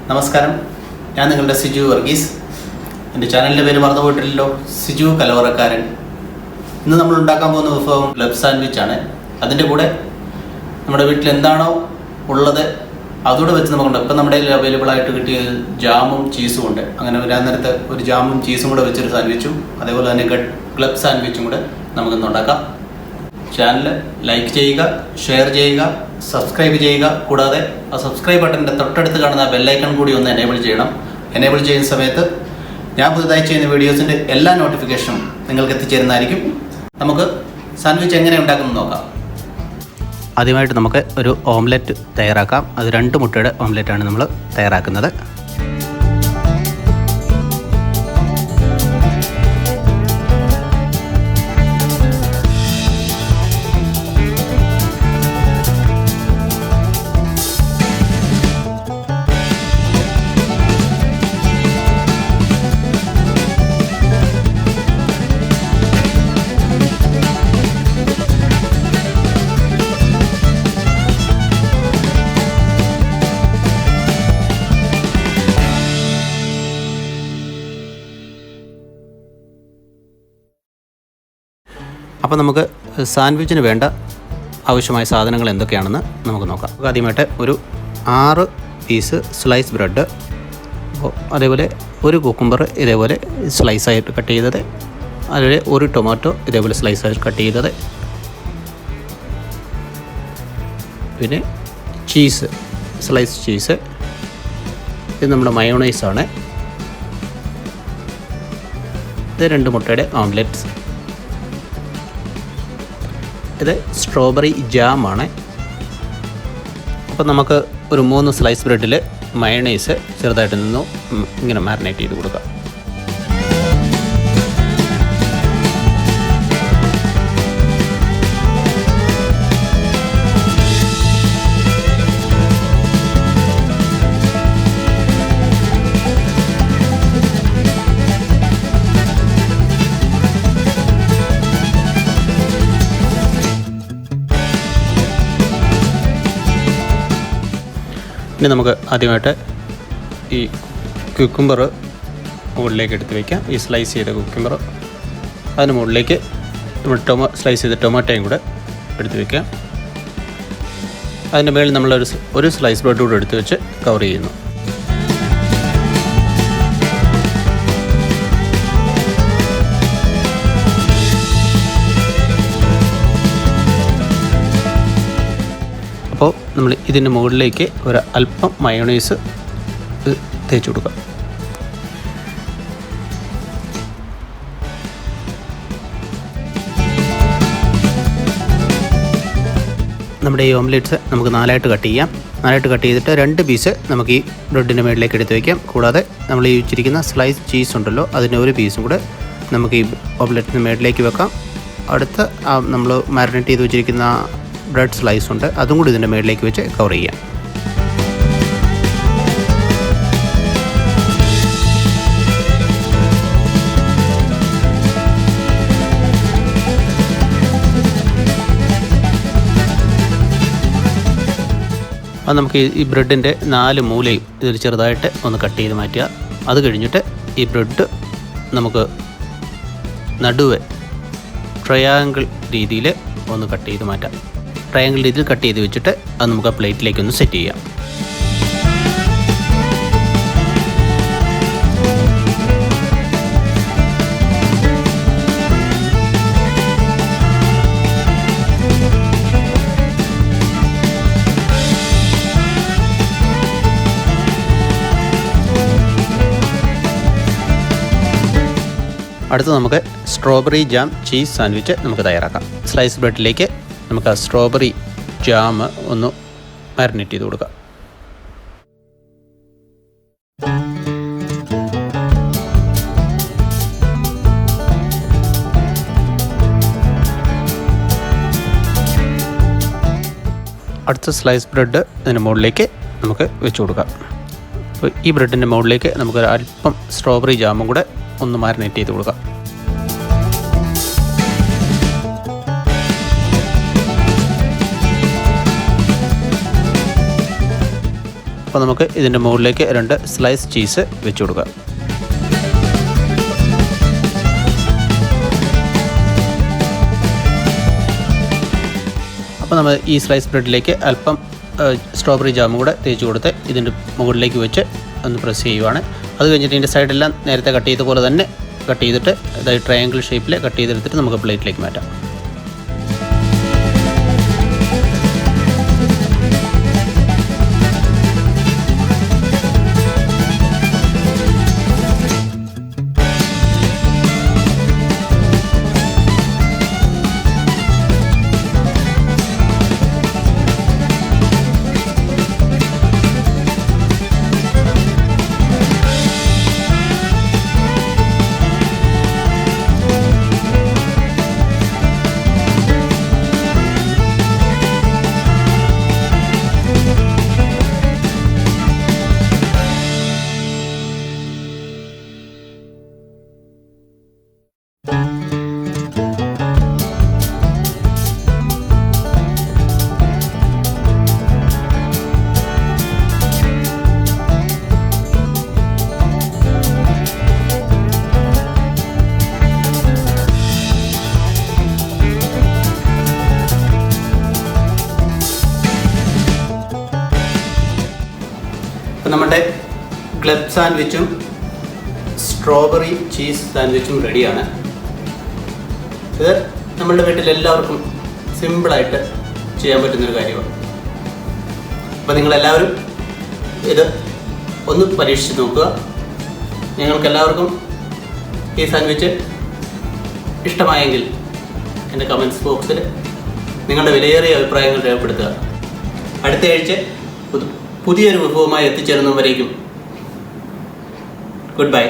നമസ്കാരം, ഞാൻ നിങ്ങളുടെ സിജു വർഗീസ്. എൻ്റെ ചാനലിൻ്റെ പേര് മറന്നുപോയിട്ടില്ലല്ലോ, സിജു കലവറക്കാരൻ. ഇന്ന് നമ്മൾ ഉണ്ടാക്കാൻ പോകുന്ന വിഭവം ക്ലബ് സാൻഡ്വിച്ചാണ്. അതിൻ്റെ കൂടെ നമ്മുടെ വീട്ടിൽ എന്താണോ ഉള്ളത് അതുകൂടെ വെച്ച് നമുക്കുണ്ട്. ഇപ്പം നമ്മുടെ കയ്യിൽ അവൈലബിൾ ആയിട്ട് കിട്ടിയത് ജാമും ചീസും ഉണ്ട്. അങ്ങനെ വരാൻ നേരത്ത് ഒരു ജാമും ചീസും കൂടെ വെച്ചൊരു സാൻഡ്വിച്ചും അതേപോലെ തന്നെ ക്ലബ് സാൻഡ്വിച്ചും കൂടെ നമുക്കിന്ന് ഉണ്ടാക്കാം. ചാനൽ ലൈക്ക് ചെയ്യുക, ഷെയർ ചെയ്യുക, സബ്സ്ക്രൈബ് ചെയ്യുക. കൂടാതെ ആ സബ്സ്ക്രൈബ് ബട്ടൻ്റെ തൊട്ടടുത്ത് കാണുന്ന ബെല്ലൈക്കൺ കൂടി ഒന്ന് എനേബിൾ ചെയ്യണം. എനേബിൾ ചെയ്യുന്ന സമയത്ത് ഞാൻ പുതുതായി ചെയ്യുന്ന വീഡിയോസിൻ്റെ എല്ലാ നോട്ടിഫിക്കേഷനും നിങ്ങൾക്ക് എത്തിച്ചേരുന്നതായിരിക്കും. നമുക്ക് സാൻഡ്വിച്ച് എങ്ങനെ ഉണ്ടാക്കുന്നത് നോക്കാം. ആദ്യമായിട്ട് നമുക്ക് ഒരു ഓംലെറ്റ് തയ്യാറാക്കാം. അത് 2 മുട്ടയുടെ ഓംലെറ്റാണ് നമ്മൾ തയ്യാറാക്കുന്നത്. അപ്പോൾ നമുക്ക് സാൻഡ്വിച്ചിന് വേണ്ട ആവശ്യമായ സാധനങ്ങൾ എന്തൊക്കെയാണെന്ന് നമുക്ക് നോക്കാം. ആദ്യമായിട്ട് ഒരു 6 പീസ് സ്ലൈസ് ബ്രെഡ്, അതേപോലെ ഒരു കുക്കുംബർ ഇതേപോലെ സ്ലൈസായിട്ട് കട്ട് ചെയ്തത്, അതുപോലെ ഒരു ടൊമാറ്റോ ഇതേപോലെ സ്ലൈസായിട്ട് കട്ട് ചെയ്തത്, പിന്നെ ചീസ്, സ്ലൈസ് ചീസ്, ഇത് നമ്മുടെ മയോണൈസാണ്, ഇത് 2 മുട്ടയുടെ ഓംലെറ്റ്സ്, ഇത് സ്ട്രോബെറി ജാമാണ്. അപ്പോൾ നമുക്ക് ഒരു 3 സ്ലൈസ് ബ്രെഡിൽ മയണൈസ് ചെറുതായിട്ട് നിന്നു ഇങ്ങനെ മാരിനേറ്റ് ചെയ്ത് കൊടുക്കാം. ഇനി നമുക്ക് ആദ്യമായിട്ട് ഈ കുക്കുംബർ മുകളിലേക്ക് എടുത്ത് വയ്ക്കാം. ഈ സ്ലൈസ് ചെയ്ത കുക്കുംബർ അതിന് മുകളിലേക്ക് നമ്മൾ സ്ലൈസ് ചെയ്ത ടൊമാറ്റോയും കൂടെ എടുത്ത് വയ്ക്കാം. അതിൻ്റെ മേളിൽ നമ്മളൊരു സ്ലൈസ് ബ്രെഡ് കൂടെ എടുത്ത് വെച്ച് കവർ ചെയ്യുന്നു. അപ്പോൾ നമ്മൾ ഇതിൻ്റെ മുകളിലേക്ക് ഒരു അല്പം മയോണൈസ് തേച്ച് കൊടുക്കുക. നമ്മുടെ ഈ ഓംലെറ്റ്സ് നമുക്ക് 4ആയിട്ട് കട്ട് ചെയ്യാം. 4ആയിട്ട് കട്ട് ചെയ്തിട്ട് 2 പീസ് നമുക്ക് ഈ ബ്രെഡിൻ്റെ മുകളിലേക്ക് എടുത്ത് വയ്ക്കാം. കൂടാതെ നമ്മൾ ഈ വെച്ചിരിക്കുന്ന സ്ലൈസ് ചീസ് ഉണ്ടല്ലോ, അതിൻ്റെ ഒരു പീസും കൂടെ നമുക്ക് ഈ ഓംലെറ്റിന് മുകളിലേക്ക് വെക്കാം. അടുത്ത് നമ്മൾ മാരിനേറ്റ് ചെയ്ത് വെച്ചിരിക്കുന്ന ബ്രെഡ് സ്ലൈസ് ഉണ്ട്, അതും കൂടി ഇതിൻ്റെ മുകളിലേക്ക് വെച്ച് കവർ ചെയ്യാം. അത് നമുക്ക് ഈ ബ്രെഡിൻ്റെ 4 മൂലയും ഇതിൽ ചെറുതായിട്ട് ഒന്ന് കട്ട് ചെയ്ത് മാറ്റുക. അത് കഴിഞ്ഞിട്ട് ഈ ബ്രെഡ് നമുക്ക് നടുവെ ട്രയാങ്കിൾ രീതിയിൽ ഒന്ന് കട്ട് ചെയ്ത് മാറ്റാം. ട്രയാങ്കിൾ രീതിയിൽ കട്ട് ചെയ്ത് വെച്ചിട്ട് അത് നമുക്ക് ആ പ്ലേറ്റിലേക്ക് ഒന്ന് സെറ്റ് ചെയ്യാം. അടുത്ത് നമുക്ക് സ്ട്രോബെറി ജാം ചീസ് സാൻഡ്വിച്ച് നമുക്ക് തയ്യാറാക്കാം. സ്ലൈസ് ബ്രെഡിലേക്ക് നമുക്ക് ആ സ്ട്രോബെറി ജാം ഒന്ന് മാരിനേറ്റ് ചെയ്ത് കൊടുക്കാം. അടുത്ത സ്ലൈസ് ബ്രെഡ് ഇതിന് മുകളിലേക്ക് നമുക്ക് വെച്ച് കൊടുക്കാം. അപ്പോൾ ഈ ബ്രെഡിൻ്റെ മുകളിലേക്ക് നമുക്കൊരു അല്പം സ്ട്രോബെറി ജാമും കൂടെ ഒന്ന് മാരിനേറ്റ് ചെയ്ത് കൊടുക്കാം. അപ്പോൾ നമുക്ക് ഇതിൻ്റെ മുകളിലേക്ക് 2 സ്ലൈസ് ചീസ് വെച്ച് കൊടുക്കാം. അപ്പോൾ നമ്മൾ ഈ സ്ലൈസ് ബ്രെഡിലേക്ക് അല്പം സ്ട്രോബെറി ജാമും കൂടെ തേച്ച് കൊടുത്ത് ഇതിൻ്റെ മുകളിലേക്ക് വെച്ച് ഒന്ന് പ്രസ് ചെയ്യുവാണ്. അത് കഴിഞ്ഞിട്ട് ഇതിൻ്റെ സൈഡെല്ലാം നേരത്തെ കട്ട് ചെയ്ത പോലെ തന്നെ കട്ട് ചെയ്തിട്ട് അതായത് ട്രയാങ്കിൾ ഷേപ്പിൽ കട്ട് ചെയ്തെടുത്തിട്ട് നമുക്ക് പ്ലേറ്റിലേക്ക് മാറ്റാം. നമ്മുടെ ക്ലബ് സാൻഡ്വിച്ചും സ്ട്രോബെറി ചീസ് സാൻഡ്വിച്ചും റെഡിയാണ്. ഇത് നമ്മളുടെ വീട്ടിൽ എല്ലാവർക്കും സിമ്പിളായിട്ട് ചെയ്യാൻ പറ്റുന്നൊരു കാര്യമാണ്. അപ്പോൾ നിങ്ങളെല്ലാവരും ഇത് ഒന്ന് പരീക്ഷിച്ച് നോക്കുക. ഞങ്ങൾക്കെല്ലാവർക്കും ഈ സാൻഡ്വിച്ച് ഇഷ്ടമായെങ്കിൽ എൻ്റെ കമൻറ്റ്സ് ബോക്സിൽ നിങ്ങളുടെ വിലയേറിയ അഭിപ്രായങ്ങൾ രേഖപ്പെടുത്തുക. അടുത്ത ആഴ്ച പുതിയൊരു വിഭവമായി എത്തിച്ചേരുന്നവരേക്കും ഗുഡ് ബൈ.